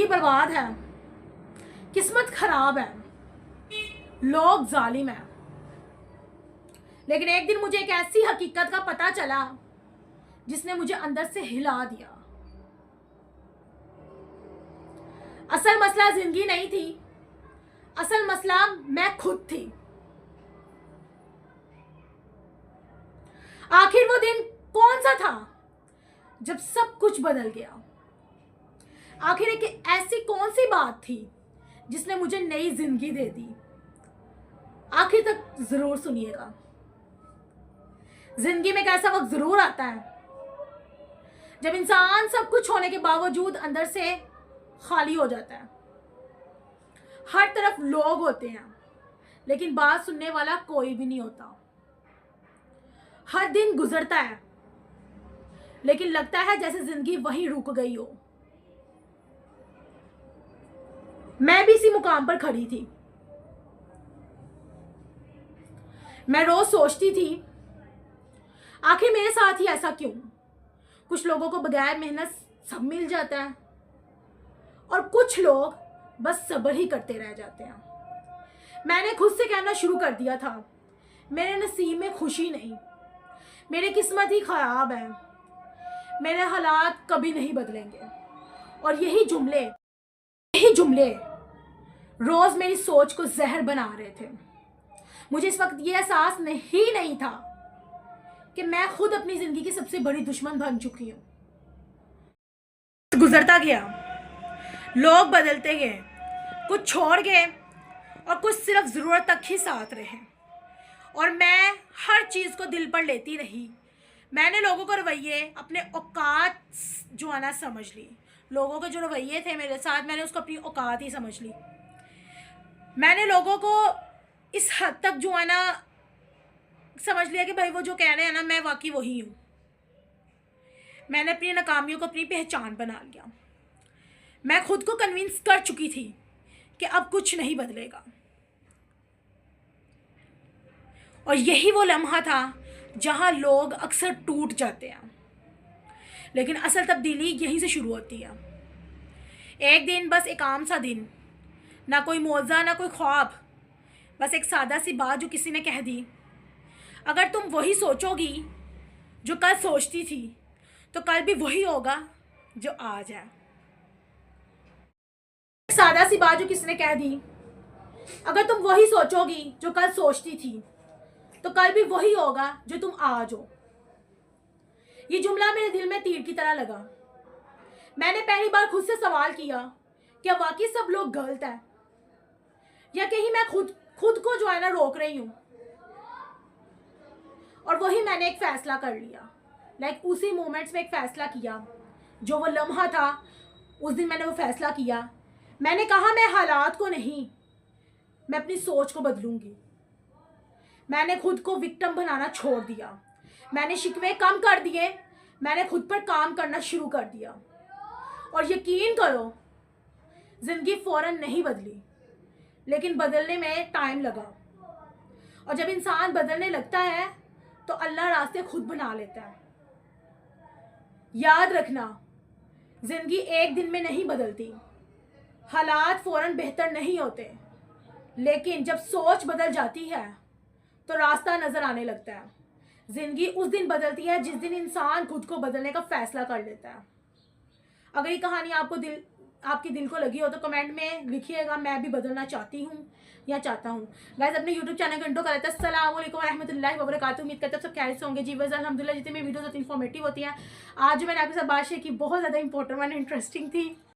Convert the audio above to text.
ज़िंदगी बर्बाद है, किस्मत खराब है, लोग जालिम हैं। लेकिन एक दिन मुझे एक ऐसी हकीकत का पता चला जिसने मुझे अंदर से हिला दिया। असल मसला जिंदगी नहीं थी, असल मसला मैं खुद थी। आखिर वो दिन कौन सा था जब सब कुछ बदल गया? आखिर एक ऐसी कौन सी बात थी जिसने मुझे नई जिंदगी दे दी? आखिर तक जरूर सुनिएगा। जिंदगी में एक ऐसा वक्त जरूर आता है जब इंसान सब कुछ होने के बावजूद अंदर से खाली हो जाता है। हर तरफ लोग होते हैं लेकिन बात सुनने वाला कोई भी नहीं होता। हर दिन गुजरता है लेकिन लगता है जैसे जिंदगी वहीं रुक गई हो। मैं भी इसी मुकाम पर खड़ी थी। मैं रोज सोचती थी आखिर मेरे साथ ही ऐसा क्यों? कुछ लोगों को बगैर मेहनत सब मिल जाता है और कुछ लोग बस सब्र ही करते रह जाते हैं। मैंने खुद से कहना शुरू कर दिया था मेरे नसीब में खुशी नहीं, मेरी किस्मत ही खराब है, मेरे हालात कभी नहीं बदलेंगे। और यही जुमले रोज मेरी सोच को जहर बना रहे थे। मुझे इस वक्त ये एहसास नहीं था कि मैं खुद अपनी जिंदगी की सबसे बड़ी दुश्मन बन चुकी हूँ। गुजरता गया, लोग बदलते गए, कुछ छोड़ गए और कुछ सिर्फ ज़रूरत तक ही साथ रहे। और मैं हर चीज़ को दिल पर लेती रही। मैंने लोगों को रवैये अपने औकात जो है ना समझ ली। लोगों के जो रवैये थे मेरे साथ, मैंने उसको अपनी औकात ही समझ ली। मैंने लोगों को इस हद तक जो है ना समझ लिया कि भाई वो जो कह रहे हैं ना मैं वाकई वही हूँ। मैंने अपनी नाकामियों को अपनी पहचान बना लिया। मैं खुद को कन्विंस कर चुकी थी कि अब कुछ नहीं बदलेगा। और यही वो लम्हा था जहाँ लोग अक्सर टूट जाते हैं, लेकिन असल तब्दीली यहीं से शुरू होती है। एक दिन, बस एक आम सा दिन, ना कोई मौजा ना कोई ख्वाब, बस एक सादा सी बात जो किसी ने कह दी, अगर तुम वही सोचोगी जो कल सोचती थी तो कल भी वही होगा जो आज है। सादा सी बात जो किसी ने कह दी, अगर तुम वही सोचोगी जो कल सोचती थी तो कल भी वही होगा जो तुम आज हो। ये जुमला मेरे दिल में तीर की तरह लगा। मैंने पहली बार खुद से सवाल किया क्या वाकई सब लोग गलत है या कहीं मैं खुद को जो है ना रोक रही हूँ। और वही मैंने एक फैसला कर लिया। उसी मोमेंट्स में एक फैसला किया, जो वो लम्हा था उस दिन मैंने वो फैसला किया। मैंने कहा मैं हालात को नहीं, मैं अपनी सोच को बदलूंगी। मैंने खुद को विक्टिम बनाना छोड़ दिया। मैंने शिकवे कम कर दिए। मैंने खुद पर काम करना शुरू कर दिया। और यकीन करो जिंदगी फौरन नहीं बदली, लेकिन बदलने में टाइम लगा। और जब इंसान बदलने लगता है तो अल्लाह रास्ते खुद बना लेता है। याद रखना, जिंदगी एक दिन में नहीं बदलती, हालात फौरन बेहतर नहीं होते, लेकिन जब सोच बदल जाती है तो रास्ता नजर आने लगता है। जिंदगी उस दिन बदलती है जिस दिन इंसान खुद को बदलने का फैसला कर लेता है। अगर ये कहानी आपके दिल को लगी हो तो कमेंट में लिखिएगा मैं भी बदलना चाहती हूँ या चाहता हूँ। गाइस अपने यूट्यूब चैनल घंटों का रहता है। अस्सलाम वालेकुम रहमतुल्लाहि व बरकातुहू। उम्मीद करते हैं सब खैरियत से होंगे। जी बस अल्हम्दुलिल्लाह, जितनी मेरी वीडियोस होती हैं इन्फॉर्मेटिव होती हैं। आज जो मैंने आपके साथ बात शेयर की बहुत ज़्यादा इंपॉर्टेंट और इंटरेस्टिंग थी।